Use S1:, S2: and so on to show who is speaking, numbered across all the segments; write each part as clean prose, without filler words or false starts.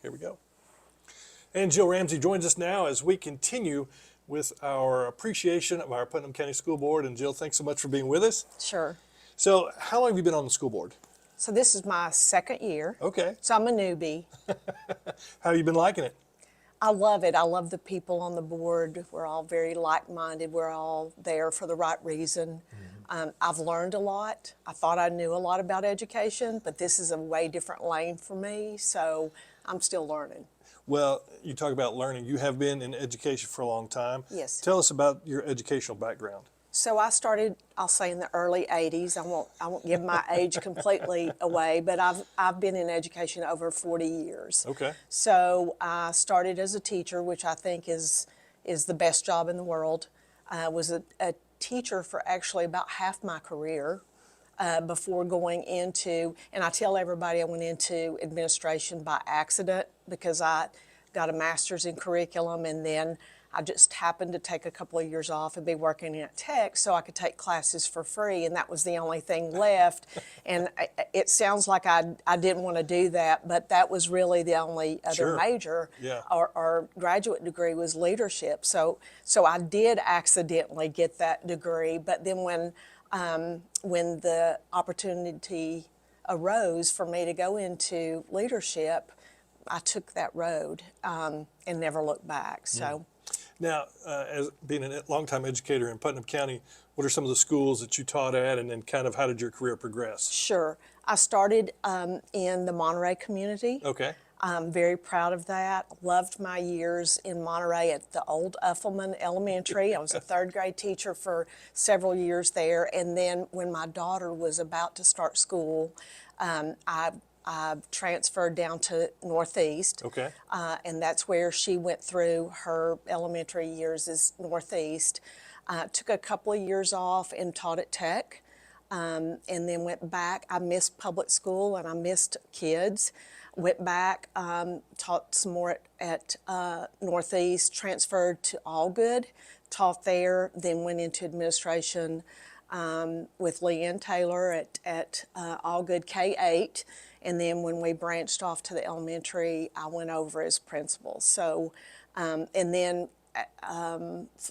S1: Here we go. And Jill Ramsey joins us now as we continue with our appreciation of our Putnam County School Board. And Jill, thanks so much for being with us.
S2: Sure.
S1: So how long have you been on the school board?
S2: So this is my second year.
S1: Okay.
S2: So I'm a newbie.
S1: How have you been liking it?
S2: I love it. I love the people on the board. We're all very like-minded. We're all there for the right reason. I've learned a lot. I thought I knew a lot about education, but this is a way different lane for me, so I'm still learning.
S1: Well, you talk about learning. You have been in education for a long time.
S2: Yes.
S1: Tell us about your educational background.
S2: So I started, I'll say in the early 80s. I won't give my age completely away, but I've been in education over 40 years.
S1: Okay.
S2: So I started as a teacher, which I think is the best job in the world. I was a teacher for actually about half my career before going into, and I tell everybody I went into administration by accident because I got a master's in curriculum, and then I just happened to take a couple of years off and be working at Tech so I could take classes for free, and that was the only thing left. And it sounds like I didn't want to do that, but that was really the only other
S1: Sure.
S2: major
S1: Yeah.
S2: or graduate degree was leadership. So I did accidentally get that degree, but then when the opportunity arose for me to go into leadership, I took that road and never looked back. So.
S1: Now, as being a longtime educator in Putnam County, what are some of the schools that you taught at, and then kind of how did your career progress?
S2: Sure. I started in the Monterey community.
S1: Okay.
S2: I'm very proud of that. Loved my years in Monterey at the old Uffelman Elementary. I was a third grade teacher for several years there. And then when my daughter was about to start school, I transferred down to Northeast.
S1: Okay.
S2: And that's where she went through her elementary years is Northeast. Took a couple of years off and taught at Tech. And then went back. I missed public school and I missed kids. Went back, taught some more at Northeast, transferred to Allgood, taught there, then went into administration with Leanne Taylor at Allgood K-8. And then when we branched off to the elementary, I went over as principal. So, and then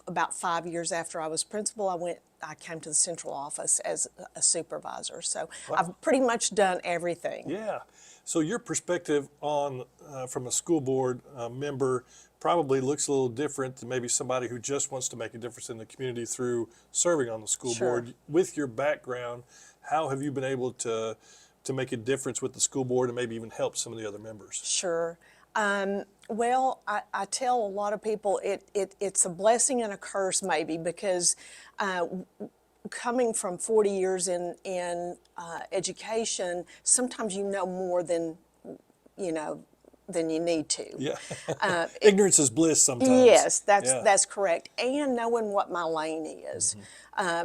S2: about 5 years after I was principal, I came to the central office as a supervisor. So wow. I've pretty much done everything.
S1: Yeah. So your perspective on from a school board member probably looks a little different than maybe somebody who just wants to make a difference in the community through serving on the school
S2: Sure.
S1: board. With your background, how have you been able to make a difference with the school board and maybe even help some of the other members?
S2: Sure. Well, I tell a lot of people it's a blessing and a curse maybe because coming from 40 years in education, sometimes you know more than you need to.
S1: Yeah. Ignorance is bliss sometimes.
S2: Yes,
S1: Yeah.
S2: that's correct. And knowing what my lane is.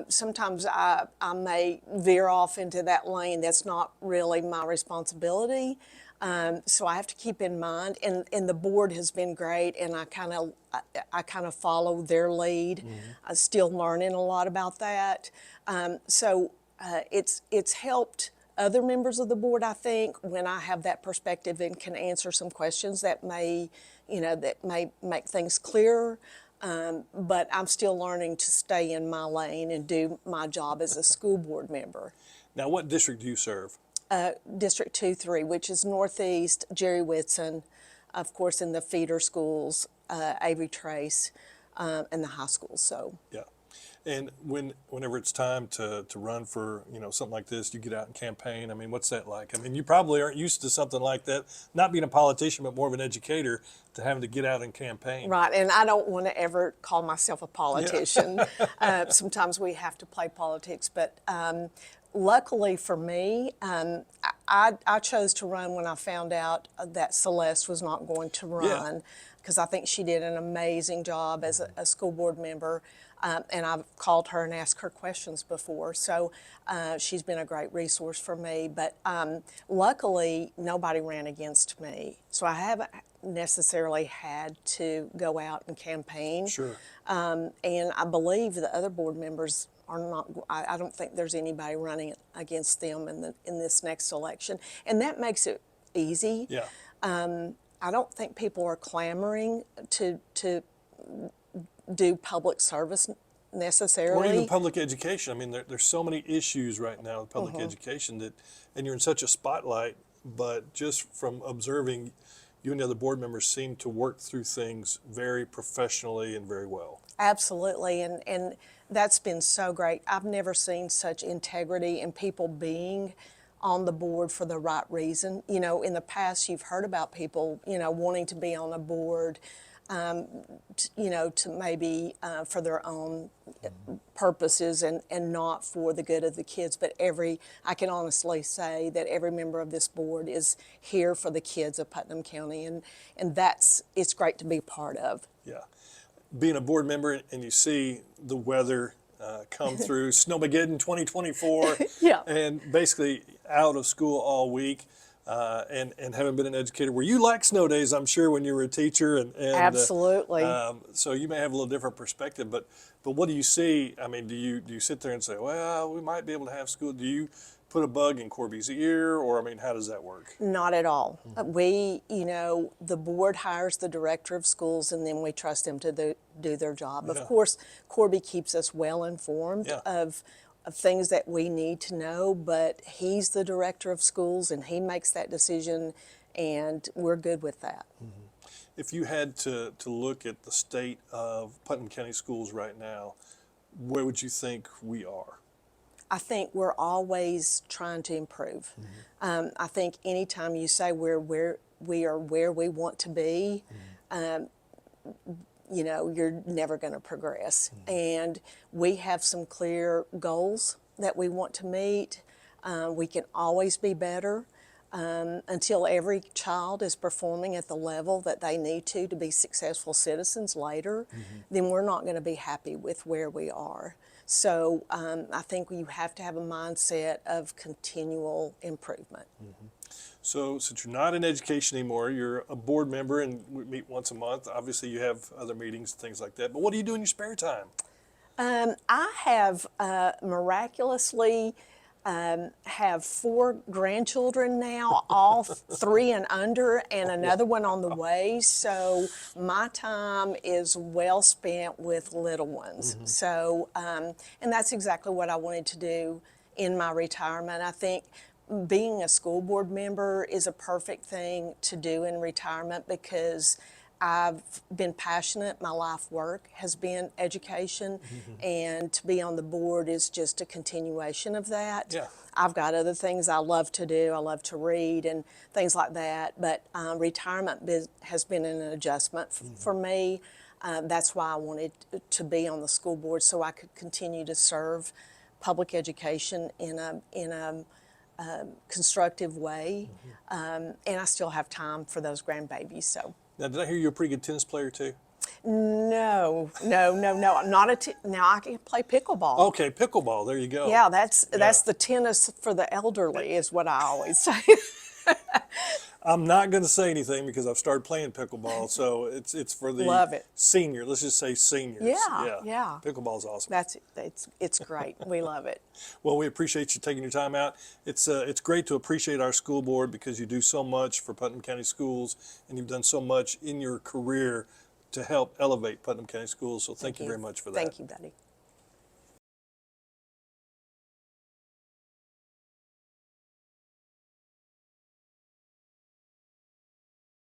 S2: Sometimes I may veer off into that lane that's not really my responsibility. So I have to keep in mind, and the board has been great, and I kind of follow their lead. I'm still learning a lot about that. So it's helped other members of the board, I think, when I have that perspective and can answer some questions that may make things clearer. But I'm still learning to stay in my lane and do my job as a school board member.
S1: Now, what district do you serve?
S2: District 2-3, which is Northeast, Jerry Whitson, of course, in the feeder schools, Avery Trace, and the high school. So
S1: Yeah. And whenever it's time to run for something like this, you get out and campaign. I mean, what's that like? I mean, you probably aren't used to something like that, not being a politician, but more of an educator, to having to get out and campaign.
S2: right, and I don't want to ever call myself a politician. Yeah. Sometimes we have to play politics, but luckily for me, I chose to run when I found out that Celeste was not going to run, because I think she did an amazing job as a school board member. And I've called her and asked her questions before, so she's been a great resource for me. But luckily, nobody ran against me, so I haven't necessarily had to go out and campaign.
S1: Sure.
S2: And I believe the other board members are not. I don't think there's anybody running against them in this next election, and that makes it easy.
S1: Yeah.
S2: I don't think people are clamoring to do public service necessarily.
S1: Or even public education. I mean, there's so many issues right now with public education that, and you're in such a spotlight, but just from observing, you and the other board members seem to work through things very professionally and very well.
S2: Absolutely, and that's been so great. I've never seen such integrity and people being on the board for the right reason. You know, in the past, you've heard about people, you know, wanting to be on a board, you know, to maybe for their own purposes and not for the good of the kids. But I can honestly say that every member of this board is here for the kids of Putnam County, and it's great to be a part of.
S1: Yeah. Being a board member and you see the weather come through, Snowmageddon 2024,
S2: Yeah.
S1: and basically out of school all week, and having been an educator, where you like snow days, I'm sure, when you were a teacher, and
S2: Absolutely.
S1: so you may have a little different perspective, but what do you see? I mean, do you sit there and say, well, we might be able to have school? Do you put a bug in Corby's ear, or I mean, how does that work?
S2: Not at all. We, you know, the board hires the director of schools, and then we trust them to do their job. Of course, Corby keeps us well informed of things that we need to know, but he's the director of schools, and he makes that decision, and we're good with that.
S1: If you had to look at the state of Putnam County schools right now, where would you think we are?
S2: I think we're always trying to improve. I think anytime you say we are where we want to be, you know, you're never going to progress. And we have some clear goals that we want to meet. We can always be better. Until every child is performing at the level that they need to be successful citizens later, then we're not going to be happy with where we are. So I think you have to have a mindset of continual improvement.
S1: So since you're not in education anymore, you're a board member and we meet once a month. Obviously you have other meetings, things like that. But what do you do in your spare time?
S2: I have miraculously have 4 grandchildren now, all 3 and under, and another one on the way. So my time is well spent with little ones. So, and that's exactly what I wanted to do in my retirement. I think being a school board member is a perfect thing to do in retirement because I've been passionate. My life work has been education, and to be on the board is just a continuation of that.
S1: Yeah.
S2: I've got other things I love to do. I love to read and things like that, but retirement has been an adjustment for me. That's why I wanted to be on the school board, so I could continue to serve public education in a constructive way, and I still have time for those grandbabies. So.
S1: Now, did I hear you're a pretty good tennis player too?
S2: No. Not now I can play pickleball.
S1: Okay, pickleball. There you go.
S2: Yeah, that's the tennis for the elderly, is what I always say.
S1: I'm not going to say anything because I've started playing pickleball, so it's for the
S2: Love it.
S1: senior. Let's just say seniors.
S2: Yeah.
S1: Pickleball's awesome.
S2: It's great. We love it.
S1: Well, we appreciate you taking your time out. It's great to appreciate our school board because you do so much for Putnam County Schools, and you've done so much in your career to help elevate Putnam County Schools. So thank you very much for that.
S2: Thank you, buddy.